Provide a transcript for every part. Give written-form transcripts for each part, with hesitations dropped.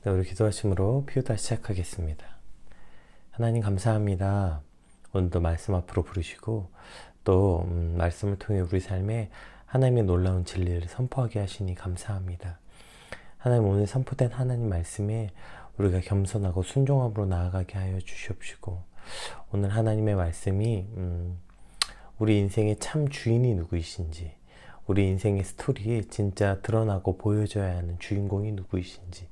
네, 우리 기도하심으로 피우다 시작하겠습니다. 하나님 감사합니다. 오늘도 말씀 앞으로 부르시고 또 말씀을 통해 우리 삶에 하나님의 놀라운 진리를 선포하게 하시니 감사합니다. 하나님 오늘 선포된 하나님 말씀에 우리가 겸손하고 순종함으로 나아가게 하여 주시옵시고 오늘 하나님의 말씀이 우리 인생의 참 주인이 누구이신지 우리 인생의 스토리에 진짜 드러나고 보여줘야 하는 주인공이 누구이신지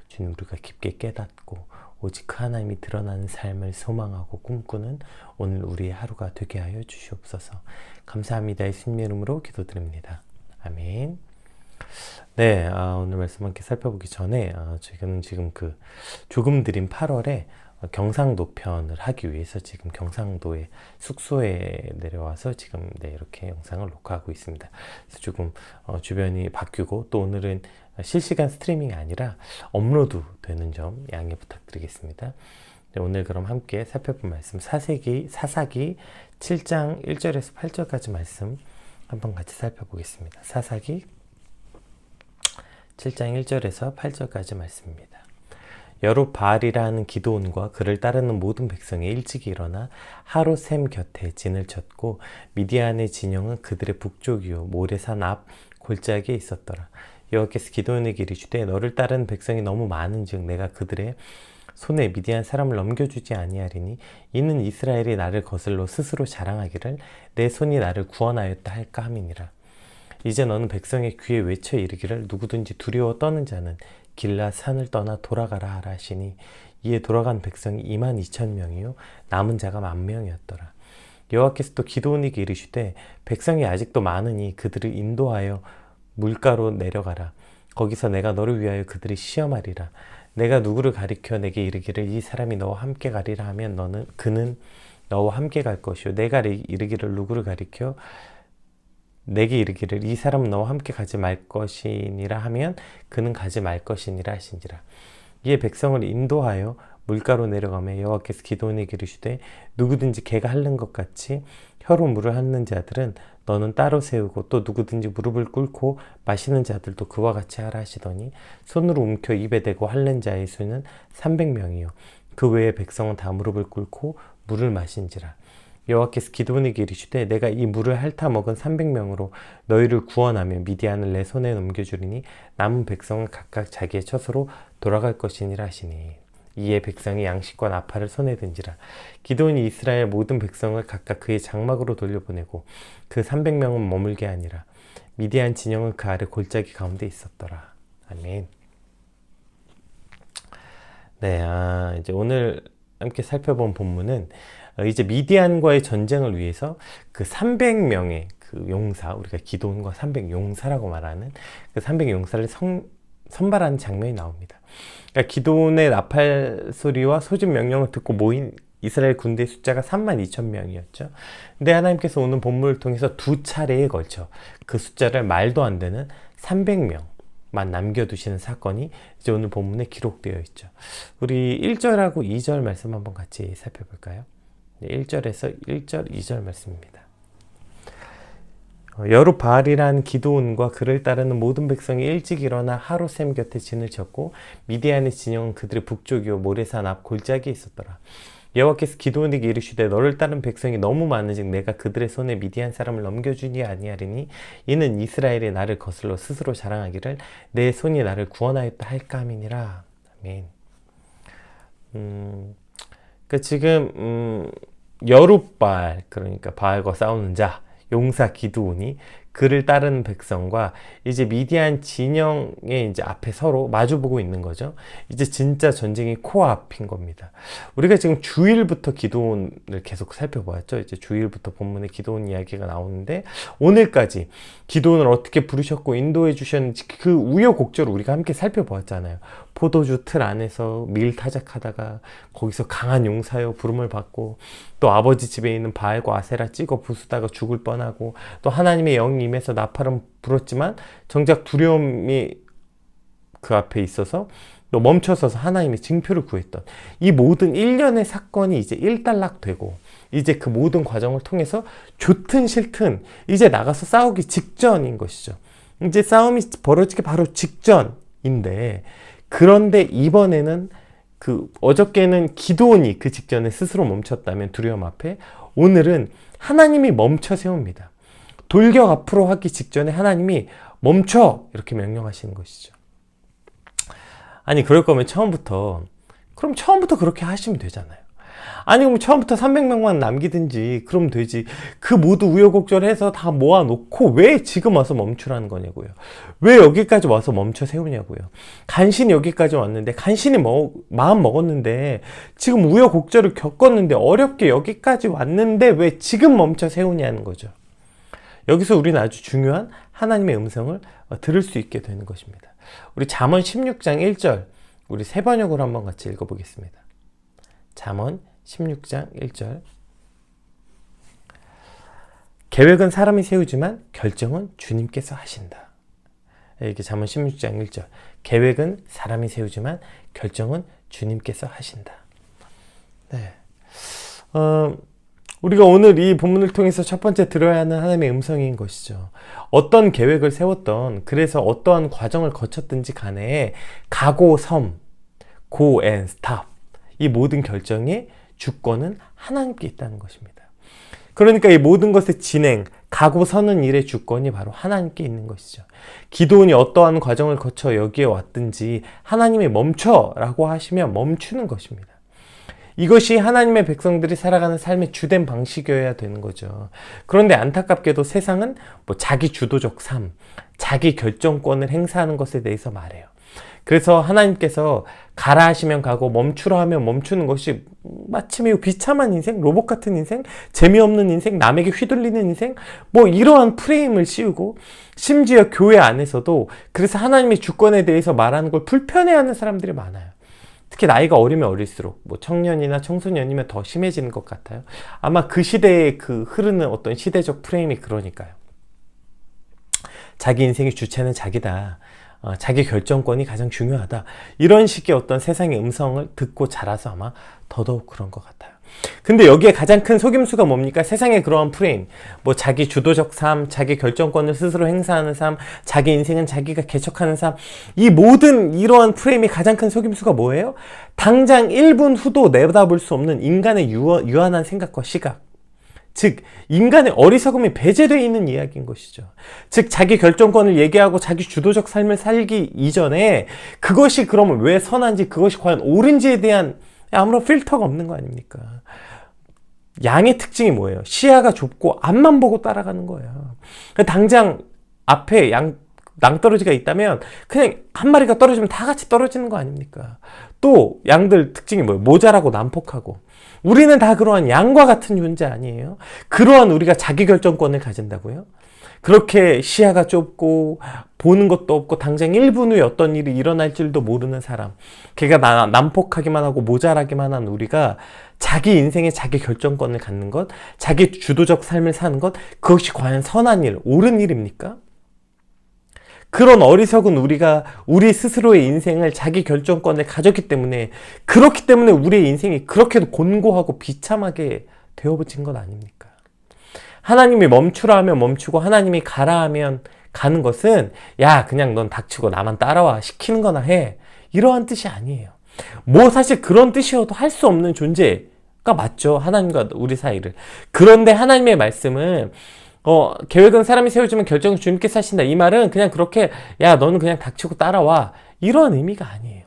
주님 우리가 깊게 깨닫고 오직 그 하나님이 드러나는 삶을 소망하고 꿈꾸는 오늘 우리의 하루가 되게 하여 주시옵소서. 감사합니다. 예수님의 이름으로 기도드립니다. 아멘. 네, 오늘 말씀 함께 살펴보기 전에 저희는 지금 조금 드린 8월에 경상도 편을 하기 위해서 지금 경상도의 숙소에 내려와서 지금 이렇게 영상을 녹화하고 있습니다. 그래서 조금 주변이 바뀌고 또 오늘은 실시간 스트리밍이 아니라 업로드 되는 점 양해 부탁드리겠습니다. 네, 오늘 그럼 함께 살펴볼 말씀 사사기 7장 1절에서 8절까지 말씀 한번 같이 살펴보겠습니다. 사사기 7장 1절에서 8절까지 말씀입니다. 여룻바알이라 하는 기드온과 그를 따르는 모든 백성이 일찍 일어나 하롯셈 곁에 진을 쳤고 미디안의 진영은 그들의 북쪽이요 모레산 앞 골짜기에 있었더라. 여호와께서 기드온에게 이르시되 너를 따르는 백성이 너무 많은즉 내가 그들의 손에 미디안 사람을 넘겨주지 아니하리니 이는 이스라엘이 나를 거슬러 스스로 자랑하기를 내 손이 나를 구원하였다 할까 함이니라. 이제 너는 백성의 귀에 외쳐 이르기를 누구든지 두려워 떠는 자는 길라 산을 떠나 돌아가라 하라 하시니 이에 돌아간 백성이 22,000명이요 남은 자가 10,000명이었더라. 여호와께서 또 기드온에게 이르시되 백성이 아직도 많으니 그들을 인도하여 물가로 내려가라. 거기서 내가 너를 위하여 그들이 시험하리라. 내가 누구를 가리켜 내게 이르기를 이 사람이 너와 함께 가리라 하면 그는 너와 함께 갈 것이요 내가 이르기를 누구를 가리켜 내게 이르기를 이 사람은 너와 함께 가지 말 것이니라 하면 그는 가지 말 것이니라 하신지라. 이에 백성을 인도하여 물가로 내려가며 여호와께서 기드온에게 이르시되 누구든지 개가 핥는 것 같이 혀로 물을 핥는 자들은 너는 따로 세우고 또 누구든지 무릎을 꿇고 마시는 자들도 그와 같이 하라 하시더니 손으로 움켜 입에 대고 핥는 자의 수는 300명이요 그 외에 백성은 다 무릎을 꿇고 물을 마신지라. 여호와께서 기드온에게 이르시되 내가 이 물을 핥아 먹은 300명으로 너희를 구원하며 미디안을 내 손에 넘겨주리니 남은 백성은 각각 자기의 처소로 돌아갈 것이니라 하시니 이에 백성이 양식과 나팔을 손에 든지라. 기드온이 이스라엘 모든 백성을 각각 그의 장막으로 돌려보내고 그 300명은 머물게 하니라. 미디안 진영은 그 아래 골짜기 가운데 있었더라. 아멘. 네, 이제 오늘 함께 살펴본 본문은 이제 미디안과의 전쟁을 위해서 그 300명의 그 용사, 우리가 기드온과 300용사라고 말하는 그 300용사를 선발하는 장면이 나옵니다. 그러니까 기드온의 나팔 소리와 소집 명령을 듣고 모인 이스라엘 군대의 숫자가 32,000명이었죠. 근데 하나님께서 오는 본문을 통해서 두 차례에 걸쳐 그 숫자를 말도 안 되는 300명만 남겨두시는 사건이 이제 오늘 본문에 기록되어 있죠. 우리 1절하고 2절 말씀 한번 같이 살펴볼까요? 1절에서 1절, 2절 말씀입니다. 여룻바알이라는 기드온과 그를 따르는 모든 백성이 일찍 일어나 하롯셈 곁에 진을 쳤고 미디안의 진영은 그들의 북쪽이요 모레산 앞 골짜기에 있었더라. 여호와께서 기드온에게 이르시되 너를 따른 백성이 너무 많은즉 내가 그들의 손에 미디안 사람을 넘겨주니 아니하리니 이는 이스라엘이 나를 거슬러 스스로 자랑하기를 내 손이 나를 구원하였다 할까 함이니라. 아멘. 그러니까 지금 여룻바알, 그러니까 바알과 싸우는 자 용사 기드온이 그를 따르는 백성과 이제 미디안 진영의 이제 앞에 서로 마주보고 있는 거죠. 이제 진짜 전쟁이 코앞인 겁니다. 우리가 지금 주일부터 기드온을 계속 살펴보았죠. 이제 주일부터 본문에 기드온 이야기가 나오는데 오늘까지 기드온을 어떻게 부르셨고 인도해 주셨는지 그 우여곡절을 우리가 함께 살펴보았잖아요. 포도주 틀 안에서 밀 타작하다가 거기서 강한 용사여 부름을 받고 또 아버지 집에 있는 바알과 아세라 찍어 부수다가 죽을 뻔하고 또 하나님의 영이 임해서 나팔은 불었지만 정작 두려움이 그 앞에 있어서 또 멈춰서서 하나님의 징표를 구했던 이 모든 일련의 사건이 이제 일단락되고 이제 그 모든 과정을 통해서 좋든 싫든 이제 나가서 싸우기 직전인 것이죠. 이제 싸움이 벌어지기 바로 직전인데 그런데 이번에는 어저께는 기드온이 그 직전에 스스로 멈췄다면 두려움 앞에, 오늘은 하나님이 멈춰 세웁니다. 돌격 앞으로 하기 직전에 하나님이 멈춰! 이렇게 명령하시는 것이죠. 아니, 그럴 거면 처음부터 그렇게 하시면 되잖아요. 아니, 그럼 처음부터 300명만 남기든지 그럼 되지. 그 모두 우여곡절해서 다 모아놓고 왜 지금 와서 멈추라는 거냐고요. 왜 여기까지 와서 멈춰 세우냐고요. 간신히 여기까지 왔는데, 간신히 마음 먹었는데, 지금 우여곡절을 겪었는데, 어렵게 여기까지 왔는데 왜 지금 멈춰 세우냐는 거죠. 여기서 우리는 아주 중요한 하나님의 음성을 들을 수 있게 되는 것입니다. 우리 잠언 16장 1절, 우리 새 번역으로 한번 같이 읽어보겠습니다. 잠언 16장 1절. 계획은 사람이 세우지만 결정은 주님께서 하신다. 이게 잠언 16장 1절. 계획은 사람이 세우지만 결정은 주님께서 하신다. 네. 우리가 오늘 이 본문을 통해서 첫 번째 들어야 하는 하나님의 음성인 것이죠. 어떤 계획을 세웠던, 그래서 어떠한 과정을 거쳤든지 간에 각오, 섬, go and stop, 이 모든 결정의 주권은 하나님께 있다는 것입니다. 그러니까 이 모든 것의 진행, 가고 서는 일의 주권이 바로 하나님께 있는 것이죠. 기드온이 어떠한 과정을 거쳐 여기에 왔든지 하나님이 멈춰라고 하시면 멈추는 것입니다. 이것이 하나님의 백성들이 살아가는 삶의 주된 방식이어야 되는 거죠. 그런데 안타깝게도 세상은 자기 주도적 삶, 자기 결정권을 행사하는 것에 대해서 말해요. 그래서 하나님께서 가라 하시면 가고 멈추라 하면 멈추는 것이 마치 매우 비참한 인생, 로봇 같은 인생, 재미없는 인생, 남에게 휘둘리는 인생, 이러한 프레임을 씌우고, 심지어 교회 안에서도 그래서 하나님의 주권에 대해서 말하는 걸 불편해하는 사람들이 많아요. 특히 나이가 어리면 어릴수록, 청년이나 청소년이면 더 심해지는 것 같아요. 아마 그 시대에 흐르는 어떤 시대적 프레임이 그러니까요. 자기 인생의 주체는 자기다. 자기 결정권이 가장 중요하다. 이런 식의 어떤 세상의 음성을 듣고 자라서 아마 더더욱 그런 것 같아요. 근데 여기에 가장 큰 속임수가 뭡니까? 세상의 그러한 프레임, 자기 주도적 삶, 자기 결정권을 스스로 행사하는 삶, 자기 인생은 자기가 개척하는 삶, 이 모든 이러한 프레임이 가장 큰 속임수가 뭐예요? 당장 1분 후도 내다볼 수 없는 인간의 유한한 생각과 시각, 즉 인간의 어리석음이 배제되어 있는 이야기인 것이죠. 즉 자기 결정권을 얘기하고 자기 주도적 삶을 살기 이전에 그것이 그러면 왜 선한지, 그것이 과연 옳은지에 대한 아무런 필터가 없는 거 아닙니까? 양의 특징이 뭐예요? 시야가 좁고 앞만 보고 따라가는 거예요. 당장 앞에 낭떠러지가 있다면 그냥 한 마리가 떨어지면 다 같이 떨어지는 거 아닙니까? 또 양들 특징이 뭐예요? 모자라고 난폭하고. 우리는 다 그러한 양과 같은 존재 아니에요? 그러한 우리가 자기 결정권을 가진다고요? 그렇게 시야가 좁고 보는 것도 없고 당장 1분 후에 어떤 일이 일어날 줄도 모르는 사람, 걔가 난폭하기만 하고 모자라기만 한 우리가 자기 인생의 자기 결정권을 갖는 것, 자기 주도적 삶을 사는 것, 그것이 과연 선한 일, 옳은 일입니까? 그런 어리석은 우리가 우리 스스로의 인생을 자기 결정권을 가졌기 때문에, 그렇기 때문에 우리의 인생이 그렇게도 곤고하고 비참하게 되어버린 것 아닙니까? 하나님이 멈추라 하면 멈추고 하나님이 가라 하면 가는 것은 야 그냥 넌 닥치고 나만 따라와 시키는 거나 해, 이러한 뜻이 아니에요. 사실 그런 뜻이어도 할 수 없는 존재가 맞죠, 하나님과 우리 사이를. 그런데 하나님의 말씀은 계획은 사람이 세우지만 결정은 주님께서 하신다, 이 말은 그냥 그렇게 야 너는 그냥 닥치고 따라와, 이런 의미가 아니에요.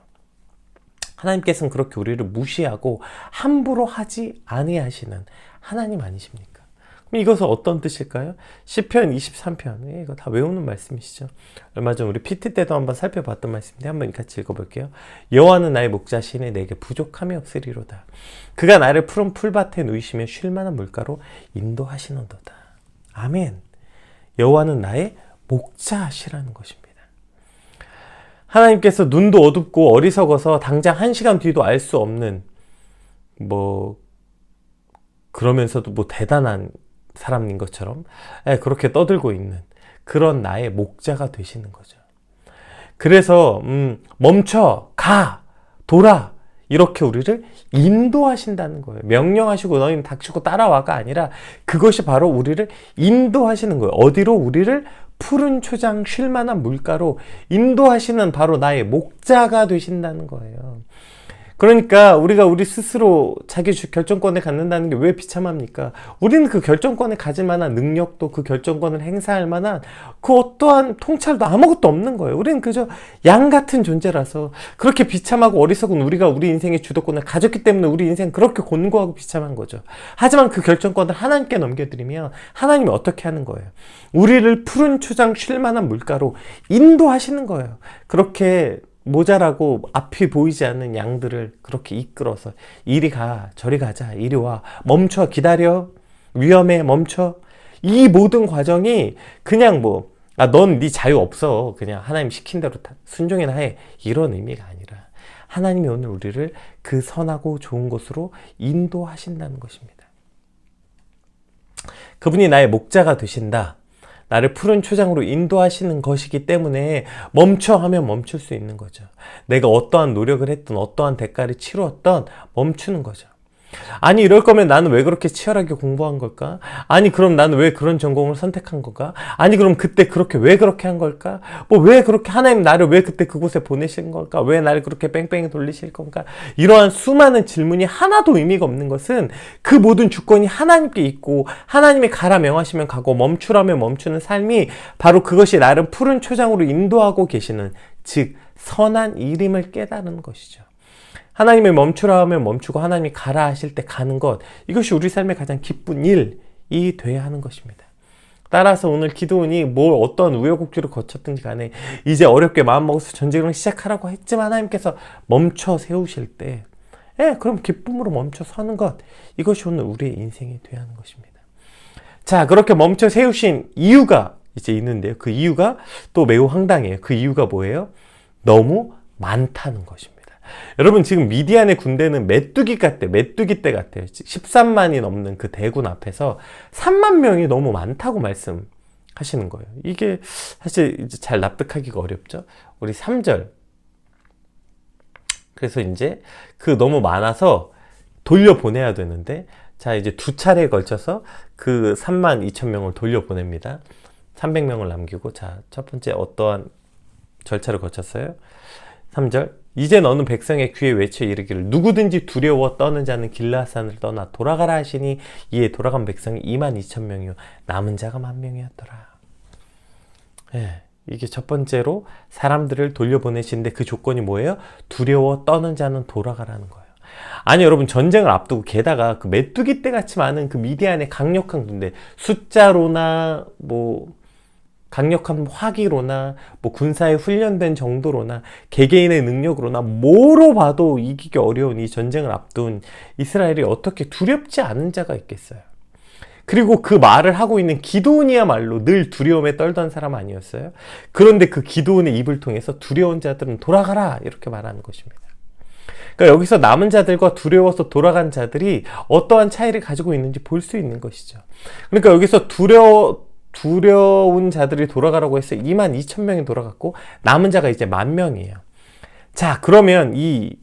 하나님께서는 그렇게 우리를 무시하고 함부로 하지 아니하시는 하나님 아니십니까? 그럼 이것은 어떤 뜻일까요? 시편 23편, 이거 다 외우는 말씀이시죠. 얼마 전 우리 PT 때도 한번 살펴봤던 말씀인데 한번 같이 읽어볼게요. 여호와는 나의 목자시니 내게 부족함이 없으리로다. 그가 나를 푸른 풀밭에 누이시며 쉴 만한 물가로 인도하시는도다. 아멘. 여호와는 나의 목자시라는 것입니다. 하나님께서 눈도 어둡고 어리석어서 당장 1시간 뒤도 알 수 없는 그러면서도 대단한 사람인 것처럼 그렇게 떠들고 있는 그런 나의 목자가 되시는 거죠. 그래서 멈춰, 가, 돌아, 이렇게 우리를 인도하신다는 거예요. 명령하시고 너희는 닥치고 따라와가 아니라 그것이 바로 우리를 인도하시는 거예요. 어디로? 우리를 푸른 초장 쉴 만한 물가로 인도하시는 바로 나의 목자가 되신다는 거예요. 그러니까 우리가 우리 스스로 자기 결정권을 갖는다는 게 왜 비참합니까? 우리는 그 결정권을 가질 만한 능력도, 그 결정권을 행사할 만한 그 어떠한 통찰도 아무것도 없는 거예요. 우리는 그저 양 같은 존재라서 그렇게 비참하고 어리석은 우리가 우리 인생의 주도권을 가졌기 때문에 우리 인생은 그렇게 곤고하고 비참한 거죠. 하지만 그 결정권을 하나님께 넘겨드리면 하나님이 어떻게 하는 거예요? 우리를 푸른 초장 쉴 만한 물가로 인도하시는 거예요. 그렇게 모자라고 앞이 보이지 않는 양들을 그렇게 이끌어서 이리 가, 저리 가자, 이리 와, 멈춰, 기다려, 위험해, 멈춰. 이 모든 과정이 그냥 넌 네 자유 없어, 그냥 하나님 시킨 대로 순종이나 해, 이런 의미가 아니라 하나님이 오늘 우리를 그 선하고 좋은 곳으로 인도하신다는 것입니다. 그분이 나의 목자가 되신다, 나를 푸른 초장으로 인도하시는 것이기 때문에 멈춰 하면 멈출 수 있는 거죠. 내가 어떠한 노력을 했든 어떠한 대가를 치루었던 멈추는 거죠. 아니, 이럴 거면 나는 왜 그렇게 치열하게 공부한 걸까? 아니, 그럼 나는 왜 그런 전공을 선택한 걸까? 아니, 그럼 그때 왜 그렇게 한 걸까? 왜 그렇게 하나님 나를 왜 그때 그곳에 보내신 걸까? 왜 나를 그렇게 뺑뺑이 돌리실 건가? 이러한 수많은 질문이 하나도 의미가 없는 것은 그 모든 주권이 하나님께 있고 하나님이 가라 명하시면 가고 멈추라면 멈추는 삶이 바로 그것이 나를 푸른 초장으로 인도하고 계시는, 즉 선한 일임을 깨달은 것이죠. 하나님이 멈추라 하면 멈추고 하나님이 가라 하실 때 가는 것, 이것이 우리 삶의 가장 기쁜 일이 돼야 하는 것입니다. 따라서 오늘 기도원이 어떤 우여곡절을 거쳤든지 간에 이제 어렵게 마음먹어서 전쟁을 시작하라고 했지만 하나님께서 멈춰 세우실 때, 그럼 기쁨으로 멈춰 서는 것, 이것이 오늘 우리의 인생이 돼야 하는 것입니다. 자, 그렇게 멈춰 세우신 이유가 이제 있는데요. 그 이유가 또 매우 황당해요. 그 이유가 뭐예요? 너무 많다는 것입니다. 여러분, 지금 미디안의 군대는 메뚜기 때 같아요. 13만이 넘는 그 대군 앞에서 3만 명이 너무 많다고 말씀하시는 거예요. 이게 사실 이제 잘 납득하기가 어렵죠. 우리 3절. 그래서 이제 너무 많아서 돌려보내야 되는데, 자, 이제 두 차례에 걸쳐서 그 3만 2천 명을 돌려보냅니다. 300명을 남기고, 자, 첫 번째 어떠한 절차를 거쳤어요? 3절. 이제 너는 백성의 귀에 외쳐 이르기를 누구든지 두려워 떠는 자는 길라앗산을 떠나 돌아가라 하시니 이에 돌아간 백성이 2만 2천 명이요 남은 자가 1만 명이었더라. 이게 첫 번째로 사람들을 돌려보내시는데 그 조건이 뭐예요? 두려워 떠는 자는 돌아가라는 거예요. 아니, 여러분, 전쟁을 앞두고 게다가 그 메뚜기 떼 같이 많은 그 미디안의 강력한 군대, 숫자로나 강력한 화기로나 군사에 훈련된 정도로나 개개인의 능력으로나 뭐로 봐도 이기기 어려운 이 전쟁을 앞둔 이스라엘이 어떻게 두렵지 않은 자가 있겠어요? 그리고 그 말을 하고 있는 기드온이야말로 늘 두려움에 떨던 사람 아니었어요? 그런데 그 기드온의 입을 통해서 두려운 자들은 돌아가라, 이렇게 말하는 것입니다. 그러니까 여기서 남은 자들과 두려워서 돌아간 자들이 어떠한 차이를 가지고 있는지 볼 수 있는 것이죠. 그러니까 여기서 두려운 자들이 돌아가라고 해서 2만 2천 명이 돌아갔고 남은 자가 이제 1만 명이에요. 자, 그러면 이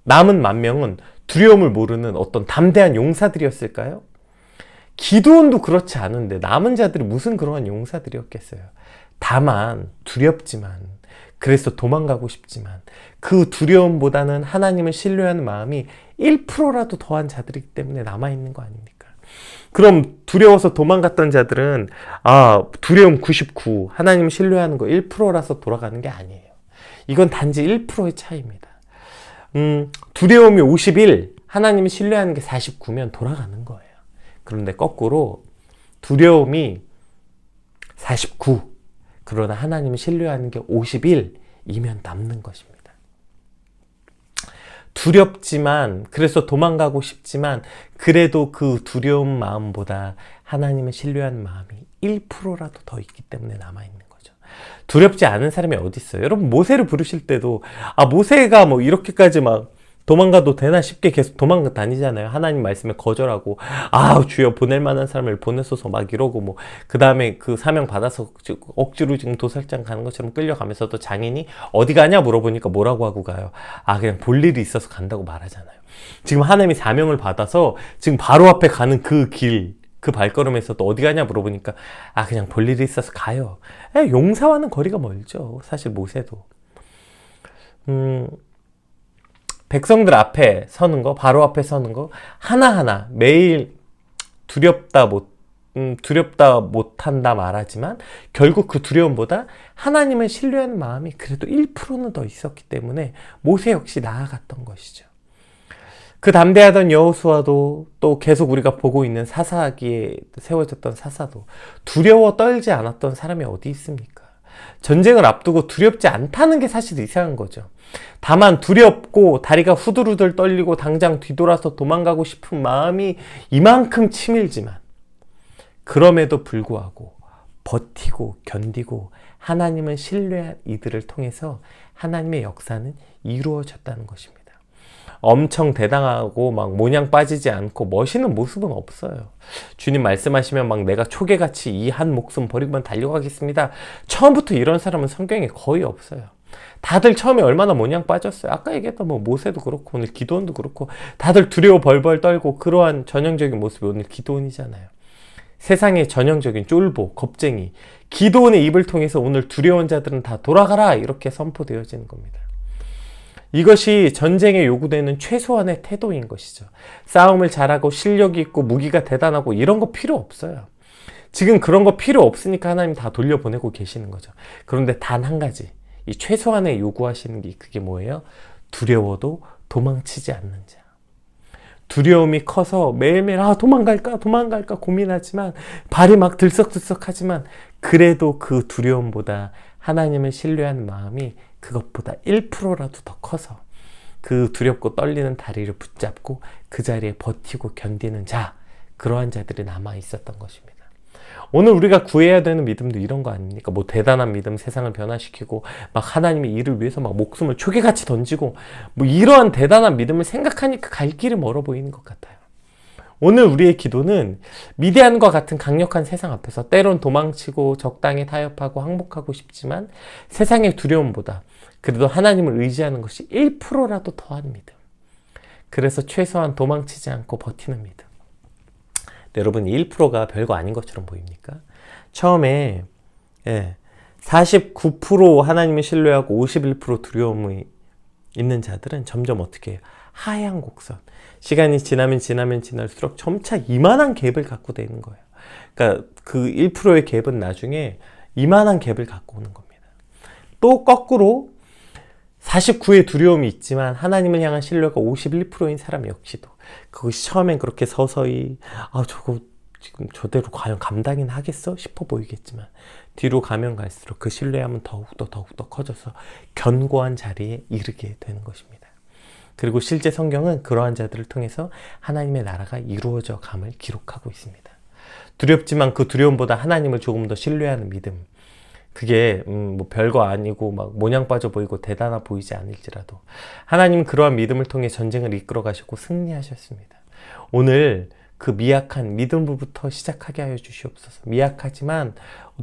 남은 1만 명은 두려움을 모르는 어떤 담대한 용사들이었을까요? 기드온도 그렇지 않은데 남은 자들이 무슨 그러한 용사들이었겠어요? 다만 두렵지만, 그래서 도망가고 싶지만 그 두려움보다는 하나님을 신뢰하는 마음이 1%라도 더한 자들이기 때문에 남아있는 거 아닙니까? 그럼 두려워서 도망갔던 자들은 두려움 99, 하나님 신뢰하는 거 1%라서 돌아가는 게 아니에요. 이건 단지 1%의 차이입니다. 두려움이 51, 하나님이 신뢰하는 게 49면 돌아가는 거예요. 그런데 거꾸로 두려움이 49, 그러나 하나님을 신뢰하는 게 51이면 남는 것입니다. 두렵지만, 그래서 도망가고 싶지만 그래도 그 두려운 마음보다 하나님을 신뢰하는 마음이 1%라도 더 있기 때문에 남아있는 거죠. 두렵지 않은 사람이 어디 있어요? 여러분, 모세를 부르실 때도 모세가 이렇게까지 도망가도 되나 싶게 계속 도망가 다니잖아요. 하나님 말씀에 거절하고 주여 보낼 만한 사람을 보내소서 이러고 그 다음에 그 사명 받아서 억지로 지금 도살장 가는 것처럼 끌려가면서도 장인이 어디 가냐 물어보니까 뭐라고 하고 가요? 그냥 볼 일이 있어서 간다고 말하잖아요. 지금 하나님이 사명을 받아서 지금 바로 앞에 가는 그 길, 그 발걸음에서 또 어디 가냐 물어보니까 그냥 볼 일이 있어서 가요. 용사와는 거리가 멀죠. 사실 모세도. 백성들 앞에 서는 거, 바로 앞에 서는 거 하나하나 매일 두렵다 못한다 말하지만 결국 그 두려움보다 하나님을 신뢰하는 마음이 그래도 1%는 더 있었기 때문에 모세 역시 나아갔던 것이죠. 그 담대하던 여호수아도 또 계속 우리가 보고 있는 사사기에 세워졌던 사사도 두려워 떨지 않았던 사람이 어디 있습니까? 전쟁을 앞두고 두렵지 않다는 게 사실 이상한 거죠. 다만 두렵고 다리가 후들후들 떨리고 당장 뒤돌아서 도망가고 싶은 마음이 이만큼 치밀지만 그럼에도 불구하고 버티고 견디고 하나님을 신뢰한 이들을 통해서 하나님의 역사는 이루어졌다는 것입니다. 엄청 대단하고 막 모냥 빠지지 않고 멋있는 모습은 없어요. 주님 말씀하시면 막 내가 초계같이 이 한 목숨 버리고만 달려가겠습니다. 처음부터 이런 사람은 성경에 거의 없어요. 다들 처음에 얼마나 모냥 빠졌어요. 아까 얘기했던 모세도 그렇고 오늘 기드온도 그렇고 다들 두려워 벌벌 떨고 그러한 전형적인 모습이 오늘 기드온이잖아요. 세상의 전형적인 쫄보, 겁쟁이 기드온의 입을 통해서 오늘 두려운 자들은 다 돌아가라 이렇게 선포되어지는 겁니다. 이것이 전쟁에 요구되는 최소한의 태도인 것이죠. 싸움을 잘하고 실력이 있고 무기가 대단하고 이런 거 필요 없어요. 지금 그런 거 필요 없으니까 하나님 다 돌려보내고 계시는 거죠. 그런데 단 한 가지, 이 최소한의 요구하시는 게 그게 뭐예요? 두려워도 도망치지 않는 자. 두려움이 커서 매일매일 도망갈까 고민하지만 발이 막 들썩들썩하지만 그래도 그 두려움보다 하나님을 신뢰하는 마음이 그것보다 1%라도 더 커서 그 두렵고 떨리는 다리를 붙잡고 그 자리에 버티고 견디는 자, 그러한 자들이 남아 있었던 것입니다. 오늘 우리가 구해야 되는 믿음도 이런 거 아닙니까? 대단한 믿음, 세상을 변화시키고 막 하나님의 일을 위해서 막 목숨을 초계같이 던지고 이러한 대단한 믿음을 생각하니까 갈 길이 멀어 보이는 것 같아요. 오늘 우리의 기도는 미디안과 같은 강력한 세상 앞에서 때론 도망치고 적당히 타협하고 항복하고 싶지만 세상의 두려움보다 그래도 하나님을 의지하는 것이 1%라도 더한 믿음. 그래서 최소한 도망치지 않고 버티는 믿음. 여러분, 1%가 별거 아닌 것처럼 보입니까? 처음에 49% 하나님을 신뢰하고 51% 두려움이 있는 자들은 점점 어떻게 해요? 하향 곡선. 시간이 지나면 지날수록 점차 이만한 갭을 갖고 되는 거예요. 그러니까 그 1%의 갭은 나중에 이만한 갭을 갖고 오는 겁니다. 또 거꾸로 49의 두려움이 있지만 하나님을 향한 신뢰가 51%인 사람 역시도 그것이 처음엔 그렇게 서서히 저거 지금 저대로 과연 감당이나 하겠어? 싶어 보이겠지만 뒤로 가면 갈수록 그 신뢰함은 더욱더 커져서 견고한 자리에 이르게 되는 것입니다. 그리고 실제 성경은 그러한 자들을 통해서 하나님의 나라가 이루어져 감을 기록하고 있습니다. 두렵지만 그 두려움보다 하나님을 조금 더 신뢰하는 믿음, 그게 별거 아니고 막 모냥 빠져 보이고 대단해 보이지 않을지라도 하나님은 그러한 믿음을 통해 전쟁을 이끌어 가시고 승리하셨습니다. 오늘 그 미약한 믿음부터 시작하게 하여 주시옵소서. 미약하지만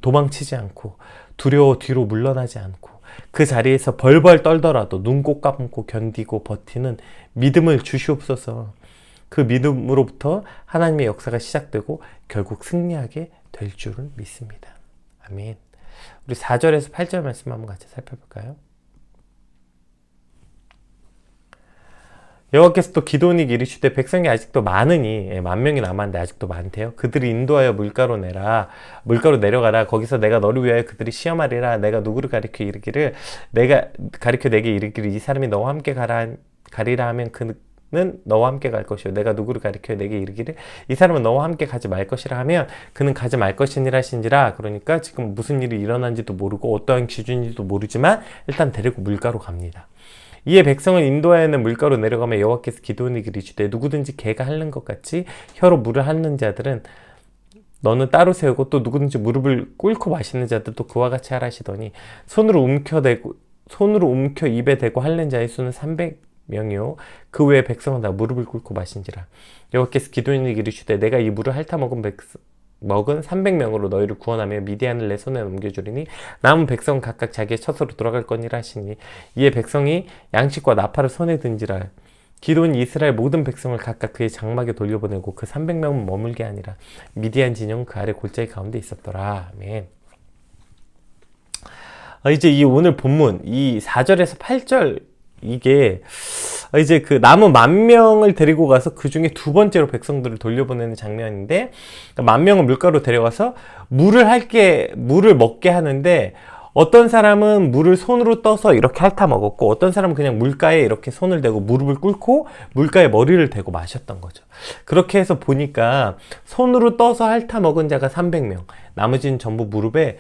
도망치지 않고 두려워 뒤로 물러나지 않고 그 자리에서 벌벌 떨더라도 눈 꼭 감고 견디고 버티는 믿음을 주시옵소서. 그 믿음으로부터 하나님의 역사가 시작되고 결국 승리하게 될 줄을 믿습니다. 아멘. 우리 4절에서 8절 말씀 한번 같이 살펴볼까요? 여호와께서 또 기드온에게 이르시되 백성이 아직도 많으니 10,000명이 남았는데 아직도 많대요. 그들이 인도하여 물가로 내려가라. 거기서 내가 너를 위하여 그들이 시험하리라. 내가 누구를 가리켜 이르기를 내게 이르기를 이 사람이 너와 함께 가리라 하면 그는 너와 함께 갈 것이요 내가 누구를 가리켜 내게 이르기를 이 사람은 너와 함께 가지 말 것이라 하면 그는 가지 말 것이니라 하신지라. 그러니까 지금 무슨 일이 일어난지도 모르고 어떠한 기준인지도 모르지만 일단 데리고 물가로 갑니다. 이에 백성을 인도하여는 물가로 내려가며 여호와께서 기드온에게 이르시되 누구든지 개가 핥는 것 같이 혀로 물을 핥는 자들은 너는 따로 세우고 또 누구든지 무릎을 꿇고 마시는 자들도 그와 같이 하라 하시더니 손으로 움켜 입에 대고 핥는 자의 수는 300명이요 그 외에 백성은 다 무릎을 꿇고 마신지라. 여호와께서 기드온에게 이르시되 내가 이 물을 핥아 먹은 300명으로 너희를 구원하며 미디안을 내 손에 넘겨주리니 남은 백성은 각각 자기의 처소로 돌아갈 거니라 하시니 이에 백성이 양식과 나팔을 손에 든지라. 기드온이 이스라엘 모든 백성을 각각 그의 장막에 돌려보내고 그 300명은 머물게 아니라 미디안 진영은 그 아래 골짜기 가운데 있었더라. 아멘. 이제 이 오늘 본문 이 4절에서 8절 이게 이제 그 남은 10,000명을 데리고 가서 그 중에 두 번째로 백성들을 돌려보내는 장면인데, 그러니까 10,000명을 물가로 데려가서 물을 먹게 하는데, 어떤 사람은 물을 손으로 떠서 이렇게 핥아 먹었고, 어떤 사람은 그냥 물가에 이렇게 손을 대고 무릎을 꿇고 물가에 머리를 대고 마셨던 거죠. 그렇게 해서 보니까 손으로 떠서 핥아 먹은 자가 300명, 나머지는 전부 물가에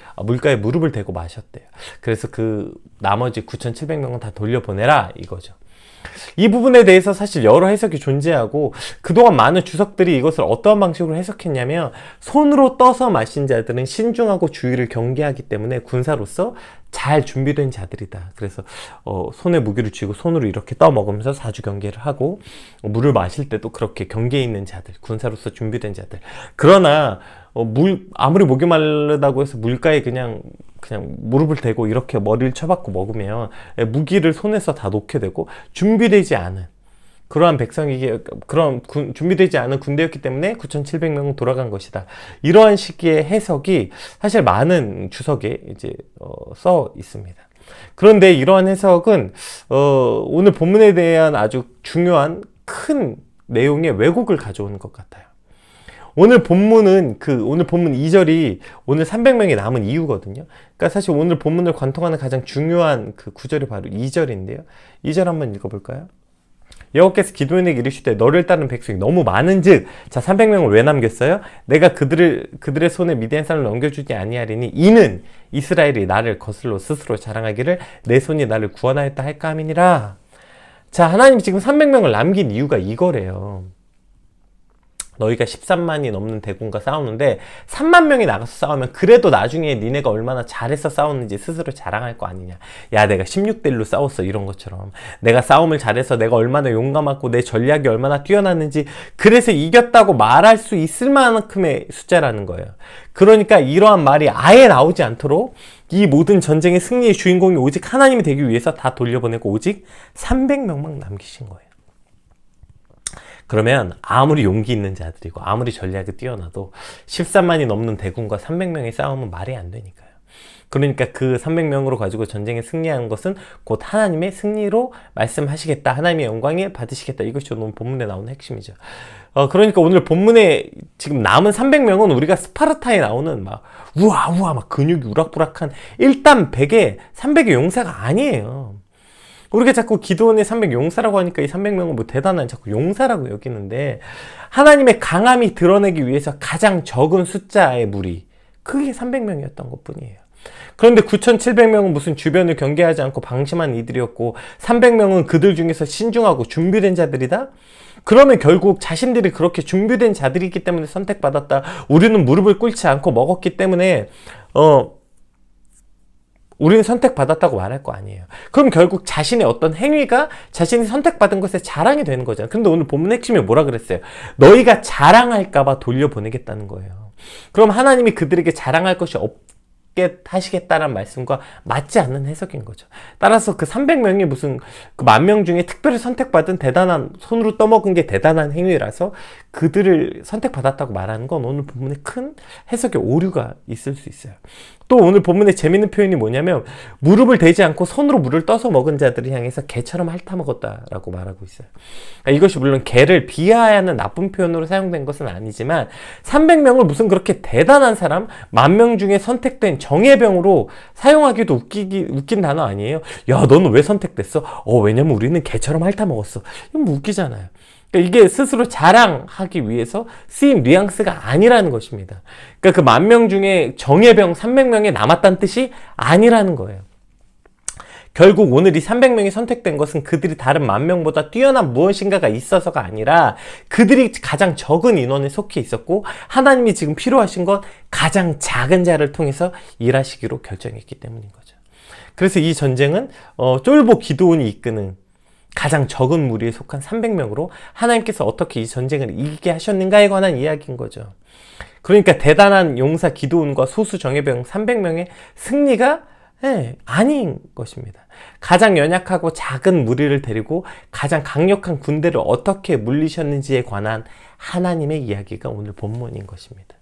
무릎을 대고 마셨대요. 그래서 그 나머지 9,700명은 다 돌려보내라 이거죠. 이 부분에 대해서 사실 여러 해석이 존재하고, 그동안 많은 주석들이 이것을 어떠한 방식으로 해석했냐면, 손으로 떠서 마신 자들은 신중하고 주의를 경계하기 때문에 군사로서 잘 준비된 자들이다. 그래서 손에 무기를 쥐고 손으로 이렇게 떠먹으면서 사주 경계를 하고, 물을 마실 때도 그렇게 경계에 있는 자들, 군사로서 준비된 자들. 그러나 아무리 목이 마르다고 해서 물가에 그냥 무릎을 대고 이렇게 머리를 쳐박고 먹으면 무기를 손에서 다 놓게 되고, 준비되지 않은 그러한 준비되지 않은 군대였기 때문에 9,700명은 돌아간 것이다. 이러한 식의 해석이 사실 많은 주석에 이제 써 있습니다. 그런데 이러한 해석은 오늘 본문에 대한 아주 중요한 큰 내용의 왜곡을 가져오는 것 같아요. 오늘 본문 2절이 오늘 300명이 남은 이유거든요. 그러니까 사실 오늘 본문을 관통하는 가장 중요한 그 구절이 바로 2절인데요. 2절 한번 읽어볼까요? 여호와께서 기드온에게 이르시되 너를 따르는 백성이 너무 많은즉, 자 300명을 왜 남겼어요? 내가 그들의 손에 미디안 사람을 넘겨주지 아니하리니 이는 이스라엘이 나를 거슬러 스스로 자랑하기를 내 손이 나를 구원하였다 할까 함이니라. 자, 하나님이 지금 300명을 남긴 이유가 이거래요. 너희가 13만이 넘는 대군과 싸우는데 3만 명이 나가서 싸우면 그래도 나중에 니네가 얼마나 잘해서 싸웠는지 스스로 자랑할 거 아니냐. 야, 내가 16대 1로 싸웠어, 이런 것처럼. 내가 싸움을 잘해서 내가 얼마나 용감하고 내 전략이 얼마나 뛰어났는지, 그래서 이겼다고 말할 수 있을 만큼의 숫자라는 거예요. 그러니까 이러한 말이 아예 나오지 않도록 이 모든 전쟁의 승리의 주인공이 오직 하나님이 되기 위해서 다 돌려보내고 오직 300명만 남기신 거예요. 그러면 아무리 용기 있는 자들이고 아무리 전략이 뛰어나도 13만이 넘는 대군과 300명의 싸움은 말이 안 되니까요. 그러니까 그 300명으로 가지고 전쟁에 승리하는 것은 곧 하나님의 승리로 말씀하시겠다, 하나님의 영광에 받으시겠다, 이것이 오늘 본문에 나오는 핵심이죠. 그러니까 오늘 본문에 지금 남은 300명은 우리가 스파르타에 나오는 막 우와 막 근육이 우락부락한 1단 100의 300의 용사가 아니에요. 우리가 자꾸 기드온의 300 용사라고 하니까 이 300명은 뭐 대단한 자꾸 용사라고 여기는데, 하나님의 강함이 드러내기 위해서 가장 적은 숫자의 무리, 그게 300명이었던 것 뿐이에요. 그런데 9,700명은 무슨 주변을 경계하지 않고 방심한 이들이었고 300명은 그들 중에서 신중하고 준비된 자들이다? 그러면 결국 자신들이 그렇게 준비된 자들이기 때문에 선택받았다, 우리는 무릎을 꿇지 않고 먹었기 때문에 우리는 선택받았다고 말할 거 아니에요. 그럼 결국 자신의 어떤 행위가 자신이 선택받은 것에 자랑이 되는 거잖아요. 그런데 오늘 본문 핵심이 뭐라 그랬어요? 너희가 자랑할까봐 돌려보내겠다는 거예요. 그럼 하나님이 그들에게 자랑할 것이 없게 하시겠다는 말씀과 맞지 않는 해석인 거죠. 따라서 그 300명이 무슨 그 10,000명 중에 특별히 선택받은 대단한, 손으로 떠먹은 게 대단한 행위라서 그들을 선택받았다고 말하는 건 오늘 본문에 큰 해석의 오류가 있을 수 있어요. 또 오늘 본문에 재밌는 표현이 뭐냐면, 무릎을 대지 않고 손으로 물을 떠서 먹은 자들을 향해서 개처럼 핥아먹었다라고 말하고 있어요. 이것이 물론 개를 비하하는 나쁜 표현으로 사용된 것은 아니지만 300명을 무슨 그렇게 대단한 사람 10,000명 중에 선택된 정예병으로 사용하기도 웃긴 단어 아니에요? 야, 너는 왜 선택됐어? 왜냐면 우리는 개처럼 핥아먹었어. 이건 뭐 웃기잖아요. 이게 스스로 자랑하기 위해서 쓰인 뉘앙스가 아니라는 것입니다. 그러니까 그 10,000명 중에 정예병 300명이 남았다는 뜻이 아니라는 거예요. 결국 오늘 이 300명이 선택된 것은 그들이 다른 10,000명보다 뛰어난 무엇인가가 있어서가 아니라 그들이 가장 적은 인원에 속해 있었고 하나님이 지금 필요하신 것 가장 작은 자를 통해서 일하시기로 결정했기 때문인 거죠. 그래서 이 전쟁은 쫄보 기드온이 이끄는 가장 적은 무리에 속한 300명으로 하나님께서 어떻게 이 전쟁을 이기게 하셨는가에 관한 이야기인 거죠. 그러니까 대단한 용사 기드온과 소수 정예병 300명의 승리가 아닌 것입니다. 가장 연약하고 작은 무리를 데리고 가장 강력한 군대를 어떻게 물리셨는지에 관한 하나님의 이야기가 오늘 본문인 것입니다.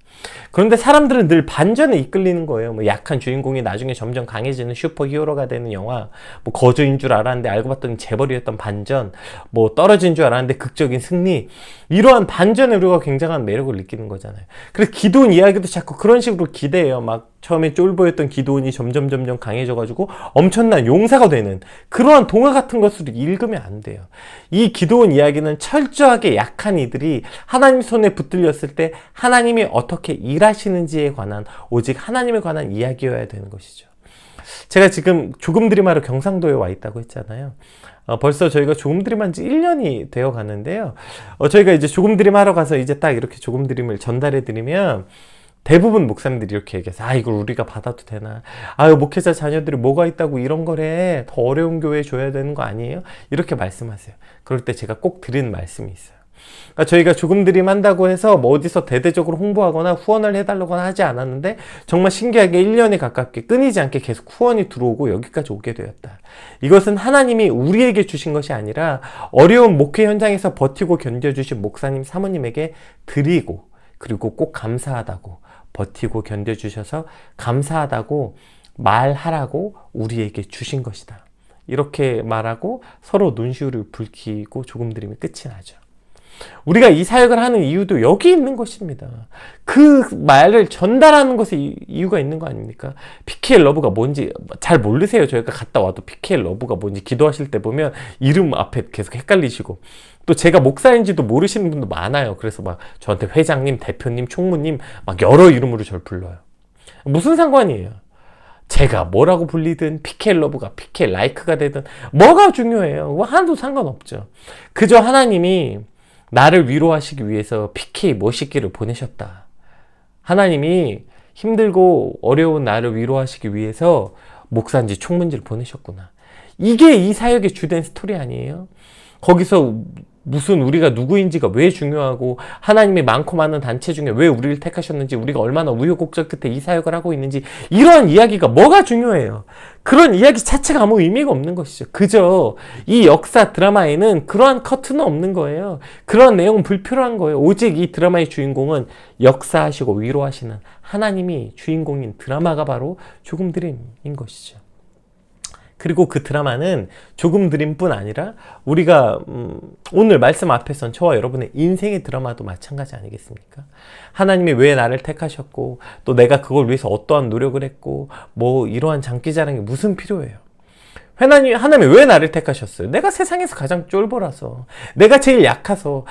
그런데 사람들은 늘 반전에 이끌리는 거예요. 뭐 약한 주인공이 나중에 점점 강해지는 슈퍼 히어로가 되는 영화, 뭐 거저인 줄 알았는데 알고 봤더니 재벌이었던 반전, 뭐 떨어진 줄 알았는데 극적인 승리, 이러한 반전에 우리가 굉장한 매력을 느끼는 거잖아요. 그래서 기도원 이야기도 자꾸 그런 식으로 기대해요. 막 처음에 쫄보였던 기도원이 점점 강해져가지고 엄청난 용사가 되는 그러한 동화 같은 것으로 읽으면 안 돼요. 이 기도원 이야기는 철저하게 약한 이들이 하나님 손에 붙들렸을 때 하나님이 어떻게 일하시는지에 관한, 오직 하나님에 관한 이야기여야 되는 것이죠. 제가 지금 조금드림하러 경상도에 와 있다고 했잖아요. 벌써 저희가 조금드림한 지 1년이 되어 가는데요. 저희가 이제 조금드림하러 가서 이제 딱 이렇게 조금드림을 전달해 드리면 대부분 목사님들이 이렇게 얘기해서 이걸 우리가 받아도 되나? 목회자 자녀들이 뭐가 있다고 이런 거래. 더 어려운 교회에 줘야 되는 거 아니에요? 이렇게 말씀하세요. 그럴 때 제가 꼭 드리는 말씀이 있어요. 그러니까 저희가 조금드림 한다고 해서 뭐 어디서 대대적으로 홍보하거나 후원을 해달라거나 하지 않았는데 정말 신기하게 1년에 가깝게 끊이지 않게 계속 후원이 들어오고 여기까지 오게 되었다. 이것은 하나님이 우리에게 주신 것이 아니라 어려운 목회 현장에서 버티고 견뎌주신 목사님 사모님에게 드리고, 그리고 꼭 감사하다고, 버티고 견뎌주셔서 감사하다고 말하라고 우리에게 주신 것이다. 이렇게 말하고 서로 눈시울을 붉히고 조금드림이 끝이 나죠. 우리가 이 사역을 하는 이유도 여기 있는 것입니다. 그 말을 전달하는 것에 이유가 있는 거 아닙니까? PKL 러브가 뭔지 잘 모르세요. 저희가 갔다 와도 PKL 러브가 뭔지 기도하실 때 보면 이름 앞에 계속 헷갈리시고, 또 제가 목사인지도 모르시는 분도 많아요. 그래서 막 저한테 회장님, 대표님, 총무님 막 여러 이름으로 저를 불러요. 무슨 상관이에요? 제가 뭐라고 불리든 PKL 러브가 PKL 라이크가 되든 뭐가 중요해요? 하나도 상관없죠. 그저 하나님이 나를 위로하시기 위해서 PK 모시기를 보내셨다. 하나님이 힘들고 어려운 나를 위로하시기 위해서 목사인지 총무인지를 보내셨구나. 이게 이 사역의 주된 스토리 아니에요? 거기서 무슨 우리가 누구인지가 왜 중요하고 하나님이 많고 많은 단체 중에 왜 우리를 택하셨는지, 우리가 얼마나 우여곡절 끝에 이 사역을 하고 있는지, 이러한 이야기가 뭐가 중요해요? 그런 이야기 자체가 아무 의미가 없는 것이죠. 그저 이 역사 드라마에는 그러한 커트는 없는 거예요. 그러한 내용은 불필요한 거예요. 오직 이 드라마의 주인공은 역사하시고 위로하시는 하나님이 주인공인 드라마가 바로 조금드림인 것이죠. 그리고 그 드라마는 조금드림뿐 아니라 우리가 오늘 말씀 앞에선 저와 여러분의 인생의 드라마도 마찬가지 아니겠습니까? 하나님이 왜 나를 택하셨고, 또 내가 그걸 위해서 어떠한 노력을 했고, 뭐 이러한 장기자랑이 무슨 필요해요? 하나님이 왜 나를 택하셨어요? 내가 세상에서 가장 쫄보라서, 내가 제일 약해서,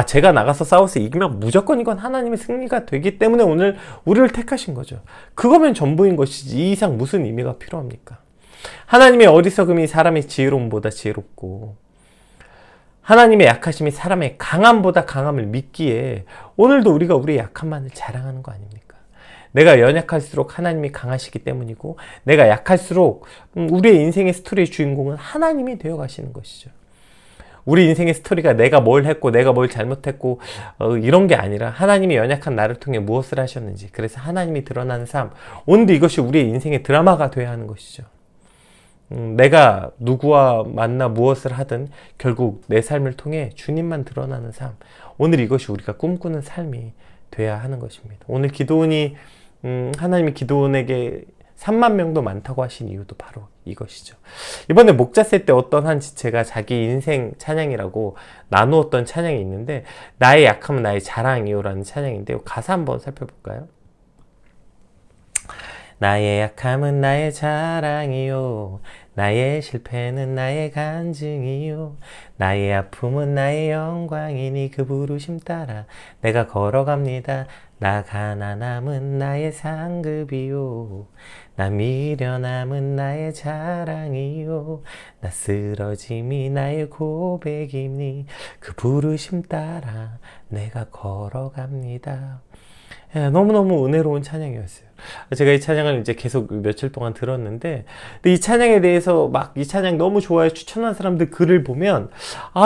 제가 나가서 싸워서 이기면 무조건 이건 하나님의 승리가 되기 때문에 오늘 우리를 택하신 거죠. 그거면 전부인 것이지 이 이상 무슨 의미가 필요합니까? 하나님의 어리석음이 사람의 지혜로움보다 지혜롭고, 하나님의 약하심이 사람의 강함보다 강함을 믿기에 오늘도 우리가 우리의 약함만을 자랑하는 거 아닙니까? 내가 연약할수록 하나님이 강하시기 때문이고, 내가 약할수록 우리의 인생의 스토리의 주인공은 하나님이 되어 가시는 것이죠. 우리 인생의 스토리가 내가 뭘 했고 내가 뭘 잘못했고 이런 게 아니라 하나님이 연약한 나를 통해 무엇을 하셨는지, 그래서 하나님이 드러나는 삶, 오늘도 이것이 우리의 인생의 드라마가 되어야 하는 것이죠. 내가 누구와 만나 무엇을 하든 결국 내 삶을 통해 주님만 드러나는 삶, 오늘 이것이 우리가 꿈꾸는 삶이 돼야 하는 것입니다. 오늘 기도원이 하나님이 기도원에게 3만 명도 많다고 하신 이유도 바로 이것이죠. 이번에 목자세 때 어떤 한 지체가 자기 인생 찬양이라고 나누었던 찬양이 있는데, 나의 약함은 나의 자랑이요 라는 찬양인데요. 가사 한번 살펴볼까요? 나의 약함은 나의 자랑이요, 나의 실패는 나의 간증이요, 나의 아픔은 나의 영광이니 그 부르심 따라 내가 걸어갑니다. 나 가난함은 나의 상급이요, 나 미련함은 나의 자랑이요, 나 쓰러짐이 나의 고백이니 그 부르심 따라 내가 걸어갑니다. 너무너무 은혜로운 찬양이었어요. 제가 이 찬양을 이제 계속 며칠 동안 들었는데, 근데 이 찬양에 대해서 막 이 찬양 너무 좋아요 추천한 사람들 글을 보면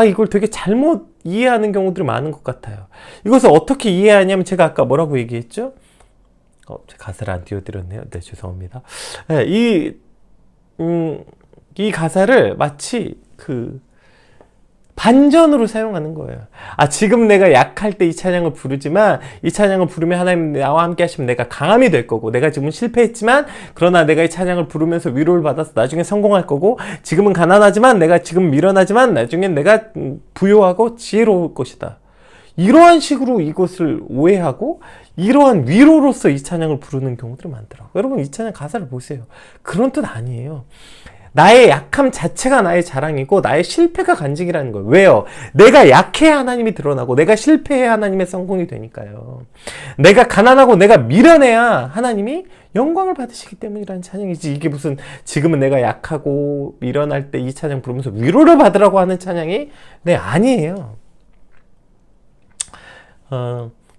이걸 되게 잘못 이해하는 경우들이 많은 것 같아요. 이것을 어떻게 이해하냐면, 제가 아까 뭐라고 얘기했죠? 가사를 안 띄워드렸네요. 네, 죄송합니다. 이 이 가사를 마치 반전으로 사용하는 거예요. 지금 내가 약할 때 이 찬양을 부르지만 이 찬양을 부르면 하나님 나와 함께 하시면 내가 강함이 될 거고, 내가 지금은 실패했지만 그러나 내가 이 찬양을 부르면서 위로를 받아서 나중에 성공할 거고, 지금은 가난하지만 내가 지금 미련하지만 나중엔 내가 부유하고 지혜로울 것이다. 이러한 식으로 이것을 오해하고 이러한 위로로서 이 찬양을 부르는 경우들이 많더라고요. 여러분, 이 찬양 가사를 보세요. 그런 뜻 아니에요. 나의 약함 자체가 나의 자랑이고 나의 실패가 간증이라는 거예요. 왜요? 내가 약해야 하나님이 드러나고 내가 실패해야 하나님의 성공이 되니까요. 내가 가난하고 내가 미련해야 하나님이 영광을 받으시기 때문이라는 찬양이지, 이게 무슨 지금은 내가 약하고 미련할 때 이 찬양 부르면서 위로를 받으라고 하는 찬양이 아니에요.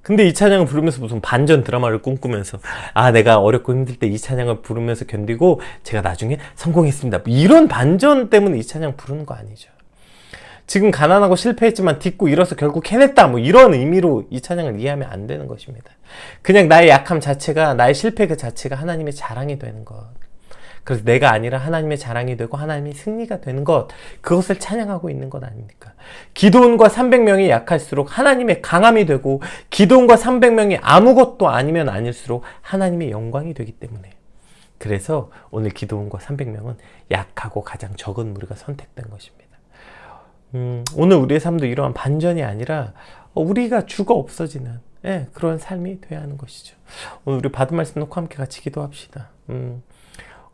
근데 이 찬양을 부르면서 무슨 반전 드라마를 꿈꾸면서 내가 어렵고 힘들 때 이 찬양을 부르면서 견디고 제가 나중에 성공했습니다, 이런 반전 때문에 이 찬양 부르는 거 아니죠. 지금 가난하고 실패했지만 딛고 일어서 결국 해냈다, 이런 의미로 이 찬양을 이해하면 안 되는 것입니다. 그냥 나의 약함 자체가, 나의 실패 그 자체가 하나님의 자랑이 되는 것, 그래서 내가 아니라 하나님의 자랑이 되고 하나님의 승리가 되는 것, 그것을 찬양하고 있는 것 아닙니까? 기드온과 300명이 약할수록 하나님의 강함이 되고, 기드온과 300명이 아무것도 아니면 아닐수록 하나님의 영광이 되기 때문에, 그래서 오늘 기드온과 300명은 약하고 가장 적은 무리가 선택된 것입니다. 오늘 우리의 삶도 이러한 반전이 아니라 우리가 죽어 없어지는 그런 삶이 되어야 하는 것이죠. 오늘 우리 받은 말씀 놓고 함께 같이 기도합시다.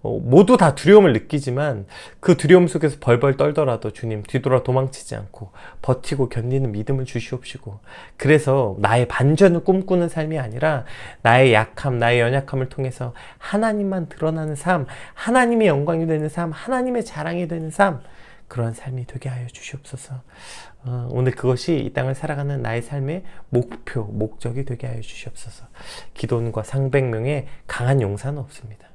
모두 다 두려움을 느끼지만 그 두려움 속에서 벌벌 떨더라도 주님 뒤돌아 도망치지 않고 버티고 견디는 믿음을 주시옵시고, 그래서 나의 반전을 꿈꾸는 삶이 아니라 나의 약함, 나의 연약함을 통해서 하나님만 드러나는 삶, 하나님의 영광이 되는 삶, 하나님의 자랑이 되는 삶, 그러한 삶이 되게 하여 주시옵소서. 오늘 그것이 이 땅을 살아가는 나의 삶의 목표, 목적이 되게 하여 주시옵소서. 기드온과 300명의 강한 용사는 없습니다.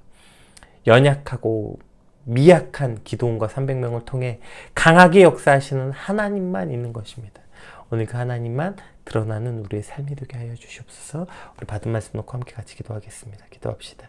연약하고 미약한 기드온과 300명을 통해 강하게 역사하시는 하나님만 있는 것입니다. 오늘 그 하나님만 드러나는 우리의 삶이 되게 하여 주시옵소서. 우리 받은 말씀 놓고 함께 같이 기도하겠습니다. 기도합시다.